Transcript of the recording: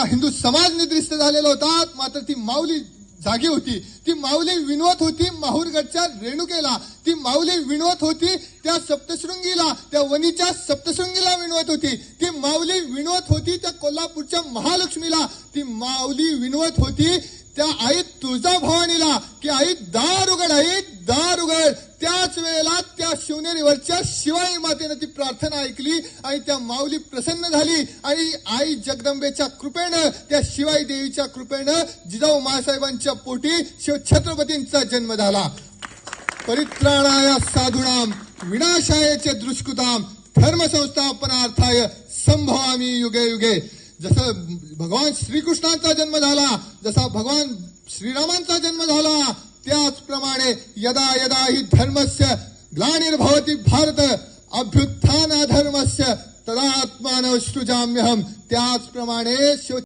हिंदू समाज निद्रिस्त झालेला होता, मात्र ती माऊली जागी होती. ती माऊली विनवत होती माहूरगडच्या रेणुकेला, ती माऊली विनवत होती त्या सप्तशृंगीला, त्या वणीच्या सप्तशृंगीला विनवत होती. ती माऊली विनवत होती त्या कोल्हापूरच्या महालक्ष्मीला, ती माऊली विनवत होती त्या आई तुळजाभवानीला की आई दार उघड, आई दार उघड. त्याच वेळेला त्या शिवनेरीवरच्या शिवाई मातेनं ती प्रार्थना ऐकली आणि त्या माऊली प्रसन्न झाली आणि आई जगदंबेच्या कृपेनं, त्या शिवाई देवीच्या कृपेनं जिजाऊ मासाहेबांच्या पोटी शिवछत्रपतींचा जन्म झाला. परित्राणाय साधूनाम विनाशाय च दुष्कृताम धर्मसंस्थापनार्थाय संभवामी युगे युगे. जसं भगवान श्रीकृष्णांचा जन्म झाला, जसा भगवान श्रीरामांचा जन्म झाला, त्याचप्रमाणे यदा यदा हि धर्मस्य ग्लानिर्भवति भारत अभ्युत्थान अधर्मस्य तदात्मानं सृजाम्यहम. त्याचप्रमाणे